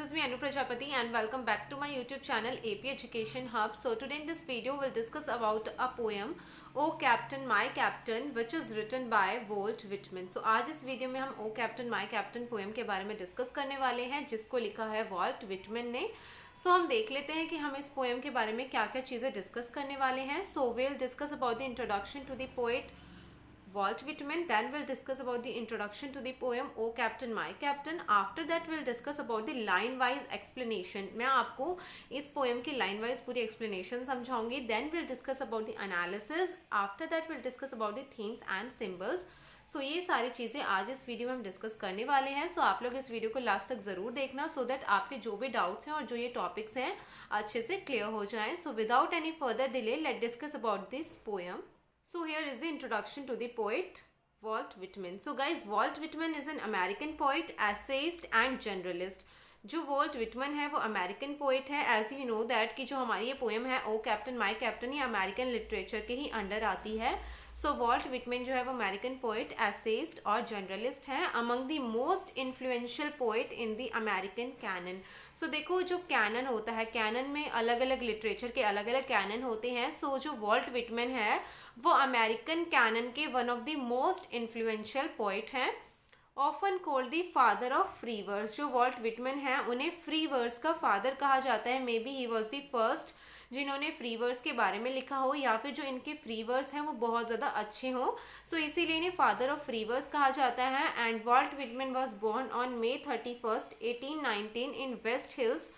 is me Anu Prajapati and welcome back to my YouTube channel AP Education Hub. So today in this video we'll discuss about a poem O Captain My Captain which is written by Walt Whitman. So आज इस video में हम O Captain My Captain poem के बारे में discuss करने वाले हैं जिसको लिखा है वॉल्ट विटमैन ने. सो हम देख लेते हैं कि हम इस पोएम के बारे में क्या क्या चीज़ें डिस्कस करने वाले हैं. सो we'll discuss about the introduction to the poet Walt Whitman. Then we'll discuss about the introduction to the poem O Captain My Captain. After that we'll discuss about the line wise explanation. मैं आपको इस poem की line wise पूरी explanation समझाऊंगी. Then we'll discuss about the analysis. After that we'll discuss about the themes and symbols. सो ये सारी चीज़ें आज इस वीडियो में हम डिस्कस करने वाले हैं. सो आप लोग इस वीडियो को लास्ट तक ज़रूर देखना सो दैट आपके जो भी डाउट्स हैं और जो ये टॉपिक्स हैं अच्छे से क्लियर हो जाएं. So without any further delay let discuss about this poem. So here is the introduction to the poet Walt Whitman. So guys, Walt Whitman is an American poet, essayist and generalist. जो Walt Whitman है वो American poet है. As you know that कि जो हमारी ये poem है ओ captain my captain, ये अमेरिकन लिटरेचर के ही अंडर आती है. सो वॉल्ट विटमैन जो है वो अमेरिकन पोइट, एसेइस्ट और जर्नलिस्ट हैं. Among the most influential poet in the American canon. So देखो जो कैनन होता है, कैनन में अलग अलग लिटरेचर के अलग अलग कैनन होते हैं. सो जो वॉल्ट विटमैन है वो अमेरिकन कैनन के one of the most influential poet हैं. Often called the father of free verse. जो वॉल्ट विटमैन है उन्हें फ्री वर्स का फादर कहा जाता है. Maybe he was the first जिन्होंने फ्री वर्स के बारे में लिखा हो या फिर जो इनके फ्री वर्स हैं वो बहुत ज़्यादा अच्छे हों. सो इसीलिए इन्हें फादर ऑफ फ्री वर्स कहा जाता है. And Walt Whitman was born on May 31st, 1819 in West Hills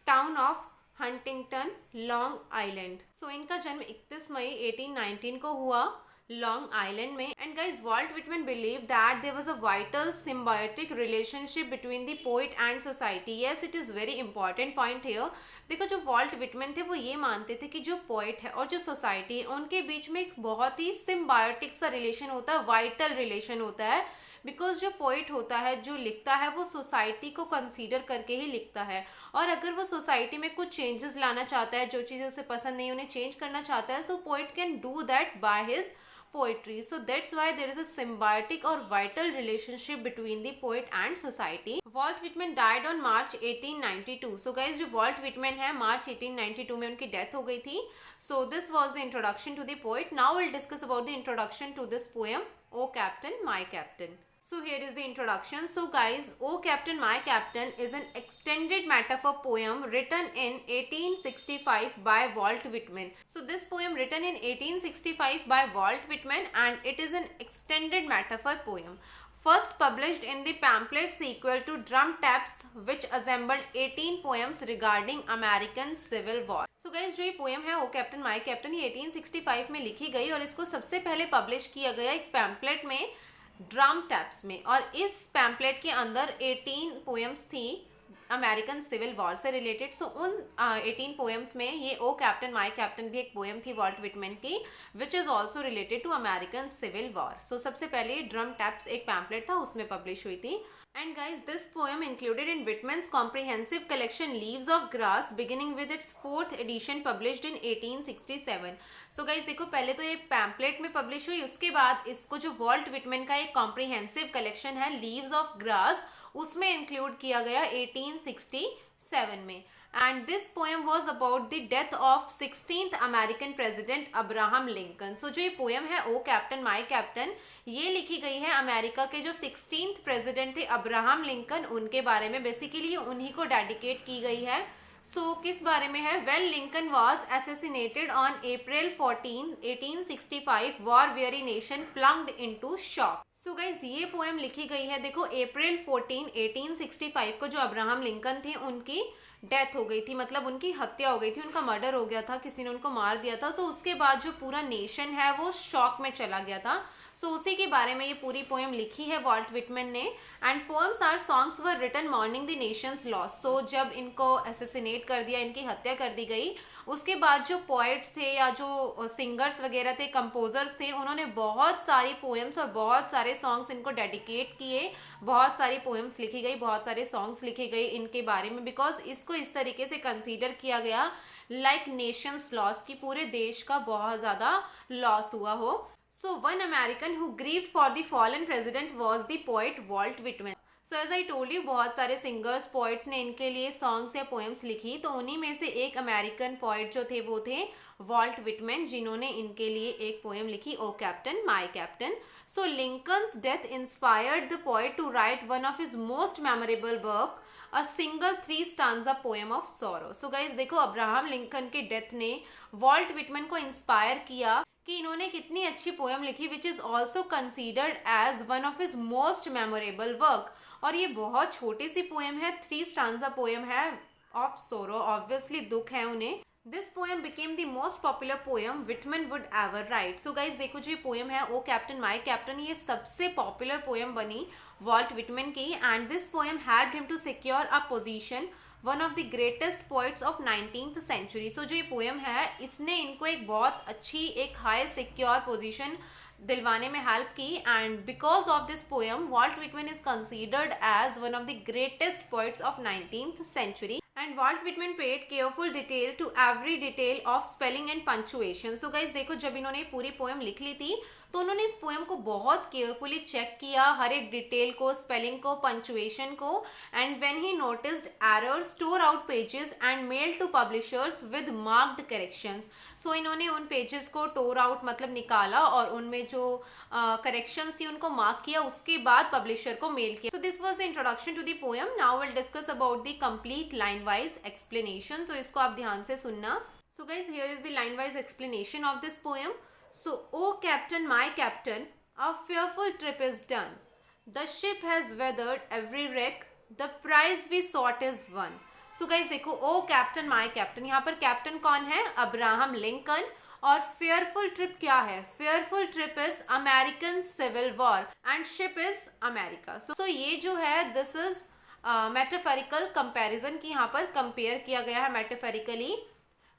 town of Huntington, Long Island. So इनका जन्म 31 मई 1819 को हुआ लॉन्ग आइलैंड में. And guys Walt Whitman believe that there was a vital symbiotic relationship between the poet and society. Yes, it is very important point here. देखो जो Walt Whitman थे वो ये मानते थे कि जो पोइट है और जो सोसाइटी है उनके बीच में एक बहुत ही सिम्बायोटिक सा रिलेशन होता है, वाइटल रिलेशन होता है. बिकॉज जो पोइट होता है, जो लिखता है, वो सोसाइटी को कंसीडर करके ही लिखता है. और अगर वो सोसाइटी में कुछ चेंजेस लाना चाहता है, जो चीज़ें उसे पसंद नहीं उन्हें चेंज करना चाहता है, so poet can do that by his poetry. So that's why there is a symbiotic or vital relationship between the poet and society. Walt Whitman died on March 1892. So guys जो Walt Whitman है March 1892 में उनकी death हो गई थी. So this was the introduction to the poet. Now we'll discuss about the introduction to this poem O Captain My Captain. So here is the introduction. So guys, O Captain My Captain is an extended metaphor poem written in 1865 by Walt Whitman. So this poem written in 1865 by Walt Whitman and it is an extended metaphor poem. First published in the pamphlet sequel to Drum Taps which assembled 18 poems regarding American Civil War. So guys जो ये poem है ओ captain my captain ये 1865 में लिखी गई और इसको सबसे पहले पब्लिश किया गया एक पैम्पलेट में, ड्रम टैप्स में. और इस पैम्पलेट के अंदर 18 पोएम्स थी अमेरिकन सिविल वॉर से रिलेटेड. सो उन 18 पोएम्स में ये ओ कैप्टन माई कैप्टन भी एक पोएम थी वॉल्ट विटमैन की which is also related to American civil war. So सबसे पहले ड्रम टैप्स एक पैम्पलेट था उसमें पब्लिश हुई थी. And guys, this poem included in Whitman's comprehensive collection Leaves of Grass, beginning with its 4th edition published in 1867. So guys देखो पहले तो ये पैम्पलेट में पब्लिश हुई, उसके बाद इसको जो वॉल्ट विटमैन का एक कॉम्प्रिहेंसिव कलेक्शन है लीव्स ऑफ ग्रास उसमें इंक्लूड किया गया 1867 में. And this poem was about the death of 16th American President Abraham Lincoln. So जो ये पोएम है ओ कैप्टन माई कैप्टन ये लिखी गई है अमेरिका के जो 16th प्रेसिडेंट थे अब्राहम लिंकन, उनके बारे में. बेसिकली उन्हीं को डेडिकेट की गई है. सो किस बारे में है? Well Lincoln was assassinated on April 14, 1865, were very nation plunged into shock. So guys ये पोएम लिखी गई है, देखो अप्रैल 14, 1865 को जो अब्राहम लिंकन थे उनकी डेथ हो गई थी, मतलब उनकी हत्या हो गई थी, उनका मर्डर हो गया था, किसी ने उनको मार दिया था. सो उसके बाद जो पूरा नेशन है वो शॉक में चला गया था. सो उसी के बारे में ये पूरी पोएम लिखी है वॉल्ट विटमैन ने. And poems are songs were written mourning the nation's loss. So जब इनको असैसिनेट कर दिया, इनकी हत्या कर दी गई, उसके बाद जो पोइट्स थे या जो सिंगर्स वगैरह थे, कंपोजर्स थे, उन्होंने बहुत सारी पोएम्स और बहुत सारे सॉन्ग्स इनको डेडिकेट किए. बहुत सारी पोएम्स लिखी गई, बहुत सारे सॉन्ग्स लिखे गए इनके बारे में, बिकॉज इसको इस तरीके से कंसीडर किया गया लाइक नेशंस लॉस की पूरे देश का बहुत ज़्यादा लॉस हुआ हो. So one American who grieved for the fallen president was the poet Walt Whitman. So as I told you, बहुत सारे सिंगर्स पोइट्स ने इनके लिए सॉन्ग्स या पोएम्स लिखी, तो उन्हीं में से एक अमेरिकन पोइट जो थे वो थे वॉल्ट विटमैन, जिन्होंने इनके लिए एक पोएम लिखी, O captain my captain. So Lincoln's death inspired the poet to write one of his most memorable work, a single 3 stanza poem of sorrow. So guys देखो, अब्राहम लिंकन के death ने Walt Whitman को inspire किया कि इन्होंने कितनी अच्छी poem लिखी, which is also considered as one of his most memorable work. और ये बहुत छोटी सी पोएम है, 3 स्टांजा पोएम है ऑफ सोरो, ऑब्वियसली दुख है उन्हें। This poem became the most popular poem Whitman would ever right. So guys देखो, जो ये पोएम है ओ कैप्टन माय कैप्टन, ये सबसे पॉपुलर पोएम बनी वॉल्ट विटमैन की, and this poem had him to secure a position one of the greatest poets of 19th century. So जो ये पोएम है, इसने इनको एक बहुत अच्छी, एक हाई सिक्योर पोजीशन दिलवाने में हेल्प की, and because of this poem Walt Whitman is considered as one of the greatest poets of 19th century. And Walt Whitman paid careful detail to every detail of spelling and punctuation. So guys देखो, जब इन्होंने पूरी poem लिख ली थी तो उन्होंने इस poem को बहुत केयरफुली चेक किया, हर एक डिटेल को, स्पेलिंग को, पंक्चुएशन को, and when he noticed errors tore out pages and mail to publishers with marked corrections. So इन्होंने उन पेजेस को टोर आउट मतलब निकाला और उनमें जो करेक्शंस थी उनको मार्क किया, उसके बाद पब्लिशर को मेल किया। So this was the introduction to the poem. Now will discuss about the complete line wise explanation. So इसको आप ध्यान से सुनना। So guys, here is the line wise explanation of this poem. So, O captain, my captain, a fearful trip is done. The ship has weathered every wreck. The prize we sought is won. So guys देखो, O captain, my captain, यहाँ पर captain कौन है? Abraham Lincoln. और fearful trip क्या है? fearful trip is American Civil War and ship is America. So ये जो है, this is metaphorical comparison की यहाँ पर compare किया गया है metaphorically।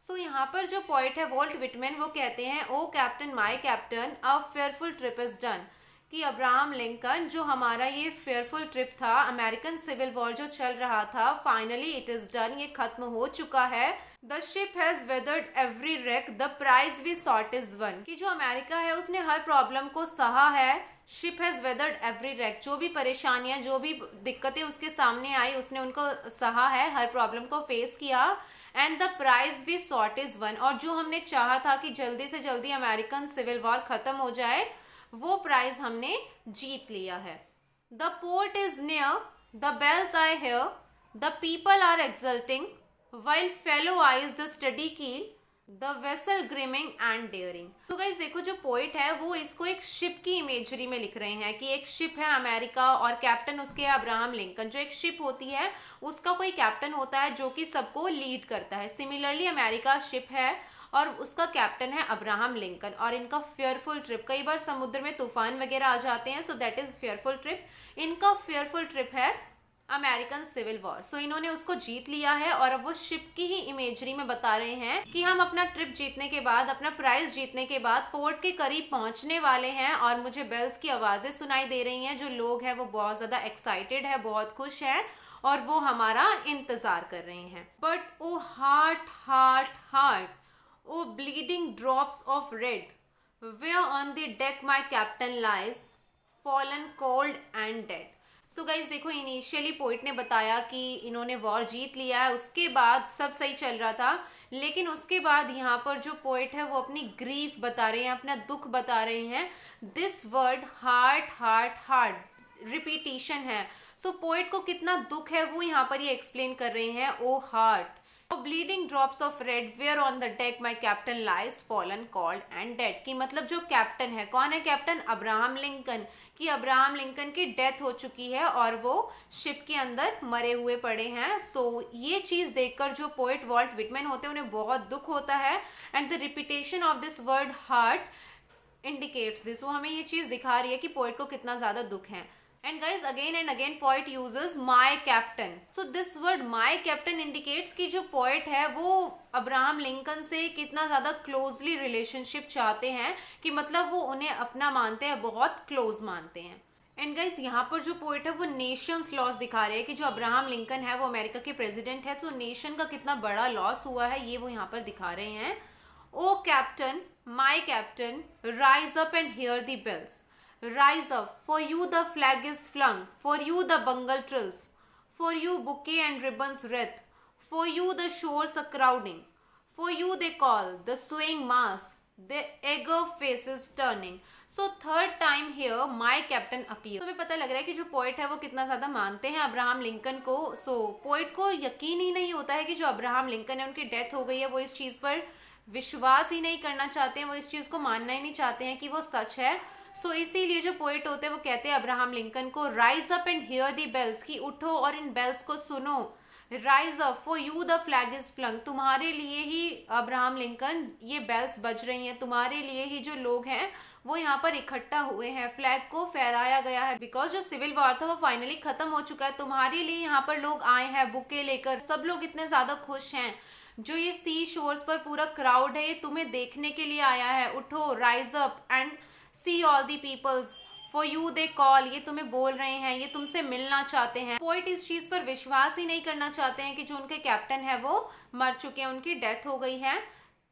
सो यहाँ पर जो पोइट है वॉल्ट विटमैन, वो कहते हैं O captain my captain, a fearful trip is done, कि अब्राहम लिंकन, जो हमारा ये फेयरफुल ट्रिप था, अमेरिकन सिविल वॉर जो चल रहा था, फाइनली इट इज डन, ये खत्म हो चुका है। The ship has weathered every wrack, the prize we sought is won, कि जो अमेरिका है उसने हर प्रॉब्लम को सहा है। Ship has weathered every wrack, जो भी परेशानियां, जो भी दिक्कतें उसके सामने आई, उसने उनको सहा है, हर प्रॉब्लम को फेस किया। And the prize we sought is won, और जो हमने चाहा था कि जल्दी से जल्दी अमेरिकन सिविल वॉर खत्म हो जाए, वो प्राइज हमने जीत लिया है। The port is near, the bells I hear, the people are exulting, while fellow eyes the steady keel, the vessel grimming and daring। तो गाइस देखो, जो पोइट है वो इसको एक शिप की इमेजरी में लिख रहे हैं कि एक शिप है अमेरिका और कैप्टन उसके है अब्राहम लिंकन। जो एक शिप होती है उसका कोई कैप्टन होता है जो कि सबको लीड करता है। सिमिलरली अमेरिका शिप है और उसका कैप्टन है अब्राहम लिंकन, और इनका फेयरफुल ट्रिप, कई बार समुद्र में तूफान वगैरह आ जाते हैं, so that is fearful trip. इनका फेयरफुल ट्रिप है अमेरिकन सिविल वॉर। सो इन्होंने उसको जीत लिया है, और अब वो शिप की ही इमेजरी में बता रहे हैं कि हम अपना ट्रिप जीतने के बाद, अपना प्राइज जीतने के बाद पोर्ट के करीब पहुंचने वाले हैं, और मुझे बेल्स की आवाजें सुनाई दे रही हैं। जो लोग हैं वो बहुत ज्यादा एक्साइटेड है, बहुत खुश है, और वो हमारा इंतजार कर रहे हैं। But O heart heart heart, O bleeding drops of red, where on the deck my captain lies, fallen cold and dead. So guys देखो, इनिशियली पोइट ने बताया कि इन्होंने वॉर जीत लिया है, उसके बाद सब सही चल रहा था, लेकिन उसके बाद यहाँ पर जो पोइट है वो अपनी ग्रीफ बता रहे हैं, अपना दुख बता रहे हैं। This word heart heart heart repetition है। सो पोइट को कितना दुख है वो यहाँ पर ये एक्सप्लेन कर रहे हैं। O heart, bleeding drops of red, where on the deck my captain lies, fallen cold and dead. की मतलब जो कैप्टन है, कौन है कैप्टन? Abraham Lincoln. कि अब्राहम लिंकन की डेथ हो चुकी है और वो शिप के अंदर मरे हुए पड़े हैं। सो ये चीज देखकर जो पोइट वॉल्ट विटमैन होते हैं उन्हें बहुत दुख होता है। And the repetition of this word heart indicates this, वो हमें ये चीज दिखा रही है कि पोइट को कितना ज्यादा दुख है। And guys, again and again poet uses my captain. So this word my captain indicates कि जो poet है वो अब्राहम लिंकन से कितना ज़्यादा closely relationship चाहते हैं, कि मतलब वो उन्हें अपना मानते हैं, बहुत close मानते हैं। एंड गाइज यहाँ पर जो पोइट है वो नेशंस लॉस दिखा रहे हैं कि जो अब्राहम लिंकन है वो अमेरिका के प्रेसिडेंट है, तो नेशन का कितना बड़ा लॉस हुआ है ये वो यहाँ पर दिखा रहे हैं। O captain, my captain, rise up and hear the bells, Rise up, for you the flag is flung, for you the bungle trills, for you bouquet and ribbons wreath, for you the shores are crowding, for you they call, the swaying mass, the eager faces turning. So third time here my captain appear. तुम्हें पता लग रहा है कि जो poet है वो कितना ज्यादा मानते हैं अब्राहम लिंकन को। पोइट को यकीन ही नहीं होता है कि जो अब्राहम लिंकन है उनकी डेथ हो गई है। वो इस चीज पर विश्वास ही नहीं करना चाहते हैं, वो इस चीज को मानना ही नहीं चाहते हैं कि वो सच है। इसीलिए जो पोइट होते हैं वो कहते हैं अब्राहम लिंकन को, rise up and hear the bells, कि उठो और इन बेल्स को सुनो। Rise up, for you the flag is flung, तुम्हारे लिए ही अब्राहम लिंकन ये बेल्स बज रही हैं, तुम्हारे लिए ही जो लोग हैं वो यहाँ पर इकट्ठा हुए हैं, फ्लैग को फहराया गया है। बिकॉज जो सिविल वॉर था वो फाइनली खत्म हो चुका है, तुम्हारे लिए यहाँ पर लोग आए हैं बुके लेकर। सब लोग इतने ज्यादा खुश हैं। जो ये सी शोर्स पर पूरा क्राउड है ये तुम्हें देखने के लिए आया है। उठो, rise up and see all the peoples, for you they call, ये तुम्हें बोल रहे हैं, ये तुमसे मिलना चाहते हैं। पोइट इस चीज पर विश्वास ही नहीं करना चाहते हैं कि जो उनके कैप्टन है वो मर चुके हैं, उनकी डेथ हो गई है।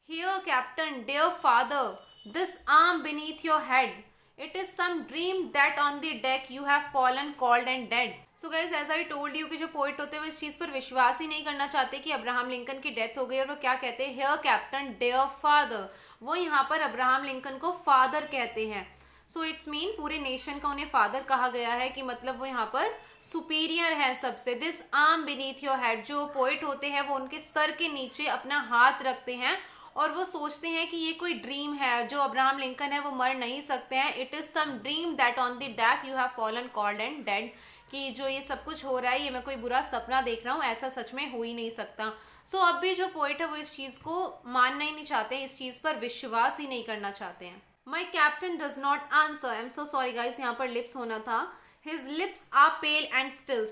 Here captain, dear father, this arm beneath your head, it is some dream that on the deck you have fallen cold and dead. So guys, as I told you कि जो पोइट होते हैं वो इस चीज पर विश्वास ही नहीं करना चाहते कि अब्राहम लिंकन की डेथ हो गई। और वो क्या कहते हैं, हियर कैप्टन डियर फादर, वो यहाँ पर अब्राहम लिंकन को फादर कहते हैं। इट्स मीन पूरे नेशन का उन्हें फादर कहा गया है, कि मतलब वो यहाँ पर सुपीरियर है सबसे। This arm beneath your head, जो पोइट होते हैं वो उनके सर के नीचे अपना हाथ रखते हैं और वो सोचते हैं कि ये कोई ड्रीम है, जो अब्राहम लिंकन है वो मर नहीं सकते हैं। It is some dream that on the deck you have fallen cold and dead, कि जो ये सब कुछ हो रहा है ये मैं कोई बुरा सपना देख रहा हूँ, ऐसा सच में हो ही नहीं सकता। अब भी जो पोइट है वो इस चीज को मानना ही नहीं चाहते, इस चीज पर विश्वास ही नहीं करना चाहते हैं। My captain does not answer, I am so sorry guys, यहाँ पर लिप्स होना था। His lips are pale and still.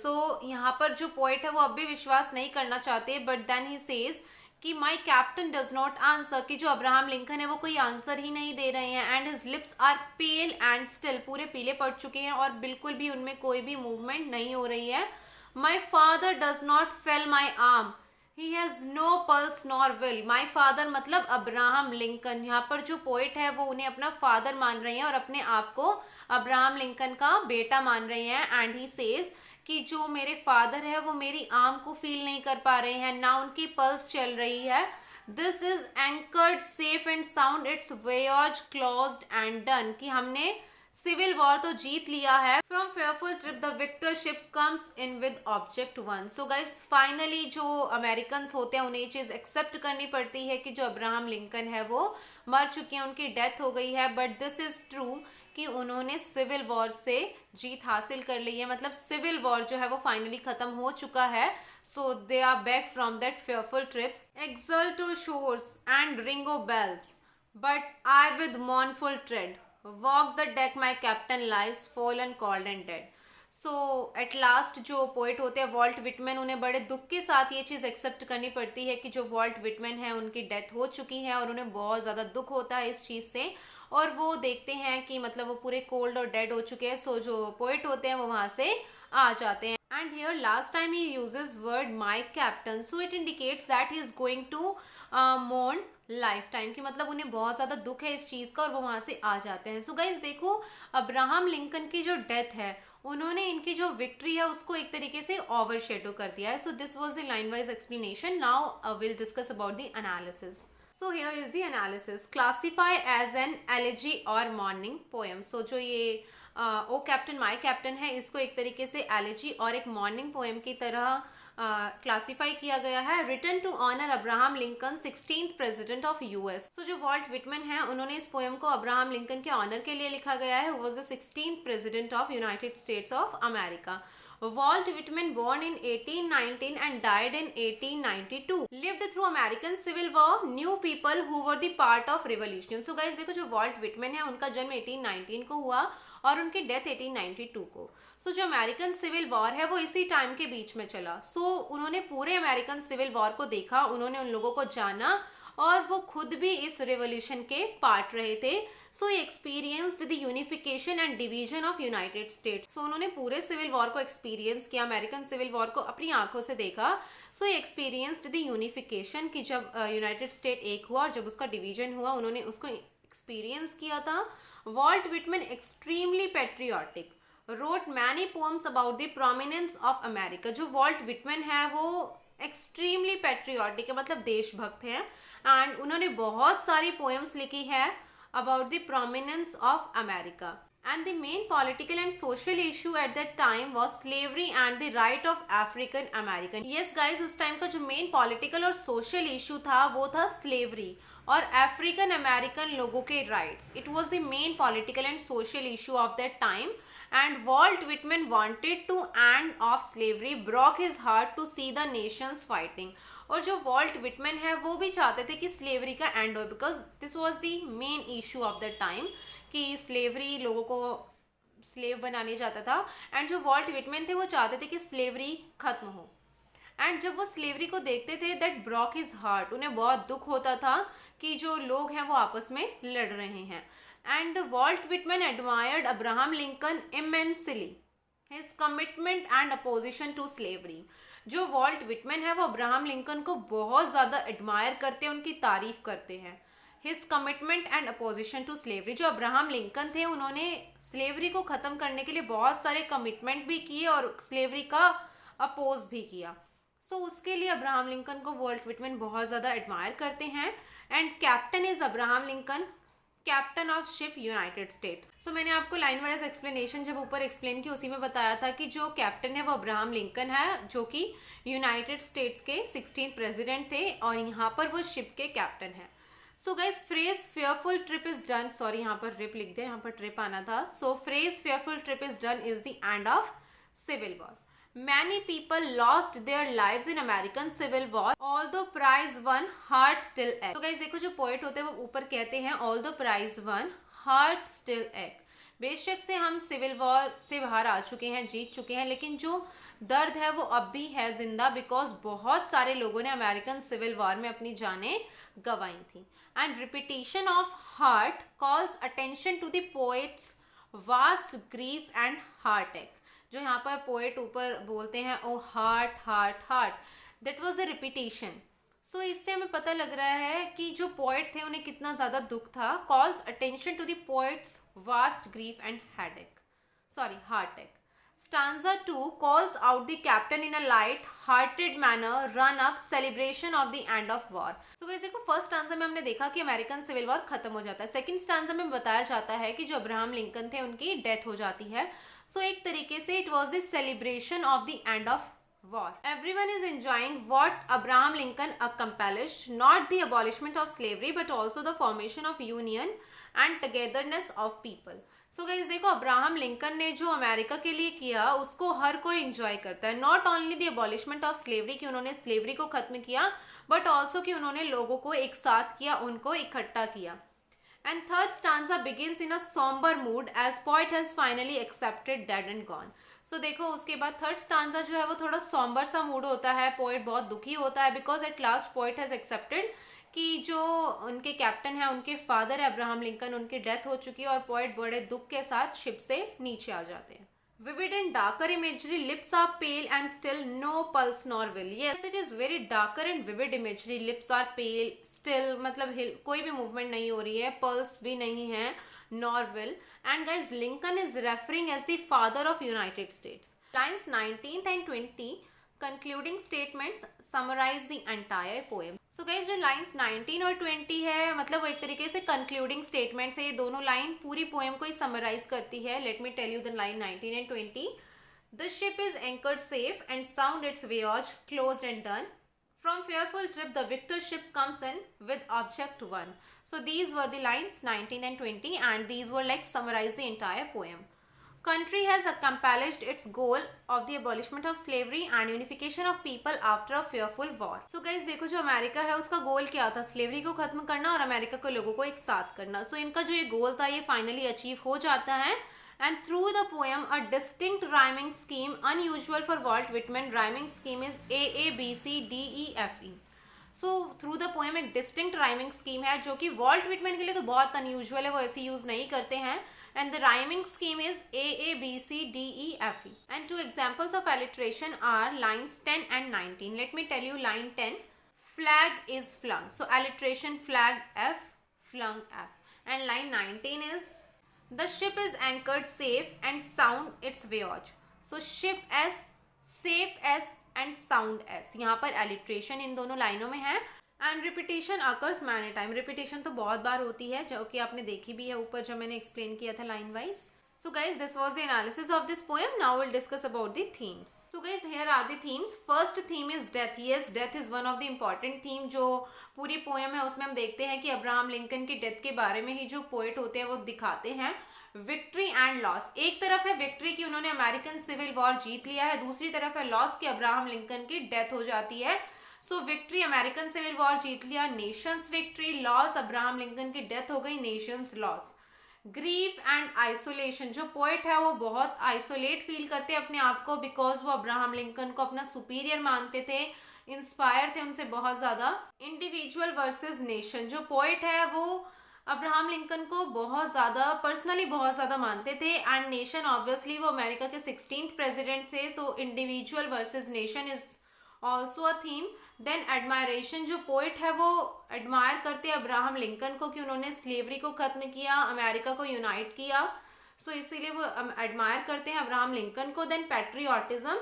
यहाँ पर जो पोइट है वो अब भी विश्वास नहीं करना चाहते, बट देन ही सेज कि माई कैप्टन डज नॉट आंसर, कि जो अब्राहम लिंकन है वो कोई आंसर ही नहीं दे रहे हैं। And his lips are pale and still, पूरे पीले पड़ चुके हैं और बिल्कुल भी उनमें कोई भी मूवमेंट नहीं हो रही है। My father does not feel my arm, he has no pulse nor will. My father मतलब अब्राहम लिंकन। यहाँ पर जो पोइट है वो उन्हें अपना फादर मान रहे हैं और अपने आप को अब्राहम लिंकन का बेटा मान रहे हैं। एंड ही सेज कि जो मेरे फादर है वो मेरी आर्म को फील नहीं कर पा रहे हैं, ना उनकी पल्स चल रही है। This is anchored safe and sound, its वेयर्ड क्लोज्ड एंड डन, कि हमने सिविल वॉर तो जीत लिया है। From fearful trip the victor ship comes in with object won. Guys finally जो अमेरिकन होते हैं उन्हें ये चीज एक्सेप्ट करनी पड़ती है कि जो अब्राहम लिंकन है वो मर चुके हैं, उनकी डेथ हो गई है। बट दिस इज ट्रू कि उन्होंने सिविल वॉर से जीत हासिल कर ली है, मतलब सिविल वॉर जो है वो फाइनली खत्म हो चुका है। They are back from that fearful trip. Exult to shores and ring O bells, but I with mournful tread walk the deck my captain lies fallen cold and dead. At last जो poet होते हैं Walt Whitman, उन्हें बड़े दुख के साथ ये चीज़ accept करनी पड़ती है कि जो वॉल्ट विटमैन है उनकी डेथ हो चुकी है और उन्हें बहुत ज़्यादा दुख होता है इस चीज़ से। और वो देखते हैं कि मतलब वो पूरे कोल्ड और डेड हो चुके हैं। जो पोइट होते हैं वो वहाँ से आ जाते हैं। And here last time he uses word my captain, it indicates that he is going to mourn life time, की मतलब उन्हें बहुत ज्यादा दुख है इस चीज का और वो वहां से आ जाते हैं। गाइज देखो, अब्राहम लिंकन की जो डेथ है उन्होंने इनकी जो विक्ट्री है उसको एक तरीके से ओवरशैडो कर दिया है। This was the line wise explanation. Now will discuss about the analysis. Here is the analysis. Classify as an elegy or mourning poem. जो ये ओ कैप्टन माई कैप्टन है इसको एक तरीके से एलिजी और एक मॉर्निंग पोएम की तरह क्लासिफाई किया गया है। Written to honour Abraham Lincoln 16th president of US. जो वॉल्ट विटमैन है उन्होंने इस पोएम को अब्राहम लिंकन के ऑनर के लिए लिखा गया है। Was the 16th president of United states of America. Walt Whitman, born in 1819 and died in 1892, lived through American Civil War, knew people who were the part of revolution. Guys देखो, जो Walt Whitman है उनका जन्म 1819 को हुआ और उनकी death 1892 को। जो अमेरिकन सिविल वॉर है वो इसी टाइम के बीच में चला। उन्होंने पूरे अमेरिकन सिविल वॉर को देखा, उन्होंने उन लोगों को जाना और वो खुद भी इस रेवोल्यूशन के पार्ट रहे थे। Experienced the unification and division of United states. उन्होंने पूरे सिविल वॉर को एक्सपीरियंस किया, अमेरिकन सिविल वॉर को अपनी आंखों से देखा। एक्सपीरियंस्ड द यूनिफिकेशन, की जब यूनाइटेड स्टेट एक हुआ और जब उसका डिवीजन हुआ उन्होंने उसको एक्सपीरियंस किया था। Walt Whitman, extremely patriotic, wrote many poems about the prominence of America. जो वॉल्ट विटमैन है वो एक्सट्रीमली पेट्रियाटिक है, मतलब देशभक्त हैं, एंड उन्होंने बहुत सारी पोएम्स लिखी है about the prominence of America. And the main political and social issue at that time was slavery and the right of African American. Yes guys, उस टाइम का जो मेन पॉलिटिकल और सोशल इशू था वो था slavery और African American लोगों के rights. It was the main political and social issue of that time. And Walt Whitman wanted to end off slavery, broke his heart to see the nations fighting. और जो Walt Whitman है वो भी चाहते थे कि स्लेवरी का and हो, because this was the main issue of the time कि स्लेवरी लोगों को स्लेव बनाने जाता था. एंड जो वॉल्ट विटमैन थे वो चाहते थे कि स्लेवरी खत्म हो. एंड जब वो स्लेवरी को देखते थे दैट ब्रॉक हिज हार्ट, उन्हें बहुत दुख होता था कि जो लोग हैं वो आपस में लड़ रहे हैं. And Walt Whitman admired Abraham Lincoln immensely, his commitment and opposition to slavery. जो वॉल्ट विटमैन है वो अब्राहम लिंकन को बहुत ज़्यादा एडमायर करते हैं, उनकी तारीफ करते हैं. His commitment and opposition to slavery, जो अब्राहम लिंकन थे उन्होंने स्लेवरी को ख़त्म करने के लिए बहुत सारे कमिटमेंट भी किए और स्लेवरी का अपोज भी किया. सो उसके लिए अब्राहम लिंकन को वॉल्ट विटमैन बहुत ज़्यादा एडमायर करते हैं. And captain is Abraham Lincoln, captain of ship United State. So मैंने आपको लाइन वाइज एक्सप्लेनेशन जब ऊपर एक्सप्लेन की उसी में बताया था कि जो कैप्टन है वो अब्राहम लिंकन है, जो कि यूनाइटेड स्टेट्स के 16th प्रेसिडेंट थे और यहाँ पर वो शिप के कैप्टन है. So guys phrase fearful trip is done, sorry यहाँ पर रिप लिख दे, यहाँ पर ट्रिप आना था. So phrase fearful trip is done is the end of civil war. Many people lost their lives in American Civil War. Although prize won, heart still ache. तो guys देखो जो पोएट होते हैं वो ऊपर कहते हैं although prize won, heart still ache. बेशक से हम सिविल वॉर से बाहर आ चुके हैं, जीत चुके हैं, लेकिन जो दर्द है वो अब भी है जिंदा, बिकॉज बहुत सारे लोगों ने अमेरिकन सिविल वॉर में अपनी जानें गंवाई थी. And repetition of heart calls attention to the poet's vast grief and heartache. जो यहाँ पर पोएट ऊपर बोलते हैं O heart heart heart, that was a repetition. So इससे हमें पता लग रहा है कि जो पोएट थे उन्हें कितना ज़्यादा दुख था. Calls attention to the poet's vast grief and headache, sorry heartache. Stanza 2 calls out the captain in a light hearted manner, run up celebration of the end of war. So guys देखो first stanza में हमने देखा कि American civil war खत्म हो जाता है. Second stanza में बताया जाता है कि जो अब्राहम लिंकन थे उनकी डेथ हो जाती है. सो एक तरीके से it was the celebration of the end of war. Everyone is enjoying what Abraham Lincoln accomplished, not the abolishment of slavery but also the formation of union and togetherness of people. So guys देखो Abraham Lincoln ने जो America के लिए किया उसको हर कोई enjoy करता है. Not only the abolishment of slavery कि उन्होंने स्लेवरी को खत्म किया, बट ऑल्सो कि उन्होंने लोगों को एक साथ किया, उनको इकट्ठा किया. And third stanza begins in a somber mood as poet has finally accepted dead and gone. So देखो उसके बाद थर्ड स्टांजा जो है वो थोड़ा सॉम्बर सा मूड होता है, पोएट बहुत दुखी होता है because at last poet has accepted कि जो उनके कैप्टन है उनके फादर है अब्राहम लिंकन, उनकी डेथ हो चुकी है और पोएट बड़े दुख के साथ शिप से नीचे आ जाते हैं. Vivid and darker imagery, lips are pale and still, no pulse nor will. Yes, it is very darker and vivid imagery. Lips are pale, still मतलब कोई भी movement नहीं हो रही है, pulse भी नहीं है, nor will. And guys, Lincoln is referring as the father of United States. Lines 19th and 20 concluding statements summarize the entire poem. So guys जो लाइन्स 19 और 20 है मतलब वो एक तरीके से कंक्लूडिंग स्टेटमेंट्स है. ये दोनों लाइन पूरी पोएम को ही समराइज करती है. Let me tell you the line 19 and 20. The ship is anchored safe and sound its voyage closed and done. From fearful trip the victor ship comes in with object won. So these were the lines 19 and 20 and these were like summarize the entire poem. Country has accomplished its goal of the abolishment of slavery and unification of people after a fearful war. So guys देखो जो America है उसका गोल क्या था, slavery को खत्म करना और अमेरिका के लोगों को एक साथ करना. सो इनका जो ये गोल था ये फाइनली अचीव हो जाता है. And through the poem a distinct rhyming scheme unusual for Walt Whitman. Rhyming scheme is A A B C D E F E. So through the poem एक डिस्टिंक्ट राइमिंग स्कीम है जो कि Walt Whitman के लिए तो बहुत unusual है, वो ऐसे यूज नहीं करते हैं. And the rhyming scheme is A A B C D E F E. And two examples of alliteration are lines 10 and 19. Let me tell you line 10. Flag is flung. So alliteration flag F, flung F. And line 19 is the ship is anchored safe and sound its voyage. So ship S, safe S and sound S, यहाँ पर alliteration इन दोनों लाइनों में है। And repetition occurs many time, repetition तो बहुत बार होती है जो कि आपने देखी भी है ऊपर जब मैंने एक्सप्लेन किया था line wise. So guys, this was the analysis of this poem. Now we'll discuss about the themes. So guys, here are the themes. First theme is death. Yes, death is one of the important theme जो पूरी poem है उसमें हम देखते हैं कि Abraham Lincoln की death के बारे में ही जो पोएट होते हैं वो दिखाते हैं। विक्ट्री एंड लॉस, एक तरफ है विक्ट्री की उन्होंने अमेरिकन सिविल वॉर जीत लिया है, दूसरी तरफ है लॉस की अब्राहम लिंकन की डेथ हो जाती है। सो विक्ट्री, अमेरिकन सिविल वॉर जीत लिया, Nations victory, loss Abraham Lincoln की डेथ हो गई, Nations loss. Grief and isolation, जो पोएट है वो बहुत आइसोलेट फील करते हैं अपने आप को बिकॉज वो अब्राहम लिंकन को अपना सुपीरियर मानते थे, इंस्पायर थे उनसे बहुत ज्यादा। इंडिविजुअल वर्सेस नेशन, जो पोएट है वो अब्राहम लिंकन को बहुत ज्यादा पर्सनली बहुत ज्यादा मानते थे। एंड नेशन, ऑब्वियसली वो अमेरिका के 16th प्रेसिडेंट थे, तो individual versus nation is also a theme. Then admiration, जो पोइट है वो एडमायर करते हैं अब्राहम लिंकन को कि उन्होंने स्लेवरी को खत्म किया, अमेरिका को यूनाइट किया, सो इसीलिए वो एडमायर करते हैं अब्राहम लिंकन को। देन पैट्रियोटिज्म,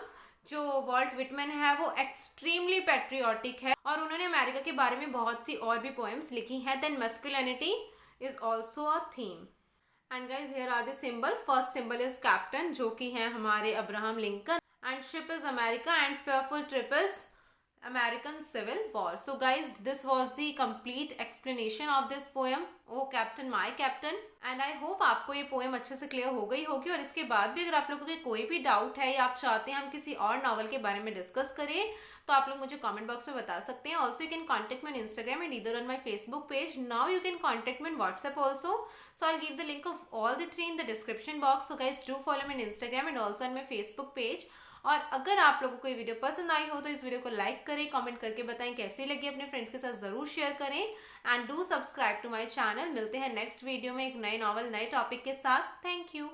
जो वॉल्ट विटमैन है वो एक्सट्रीमली पैट्रियोटिक है और उन्होंने अमेरिका के बारे में बहुत सी और भी पोएम्स लिखी हैं। Then masculinity is also a theme. And guys, here are the symbol. First symbol is captain, जो कि है हमारे Abraham Lincoln, and ship is America, and fearful trip is American Civil War. So guys, this was the complete explanation of this poem, Oh Captain My Captain, and I hope आपको ये poem अच्छे से clear हो गई होगी। और इसके बाद भी अगर आप लोगों के कोई भी डाउट है या आप चाहते हैं हम किसी और नॉवल के बारे में डिस्कस करें तो आप लोग मुझे कमेंट बॉक्स में बता सकते हैं। Also you can contact me on Instagram and either on my Facebook page. Now you can contact me on WhatsApp also, so I give the link of all the three in the description box. So guys, do follow me on Instagram and also on my Facebook page. और अगर आप लोगों को ये video पसंद आई हो तो इस वीडियो को लाइक करें, कमेंट करके बताएं कैसी लगी, अपने फ्रेंड्स के साथ जरूर शेयर करें and do subscribe to my channel. मिलते हैं नेक्स्ट वीडियो में एक नए नॉवल नए टॉपिक के साथ। Thank you.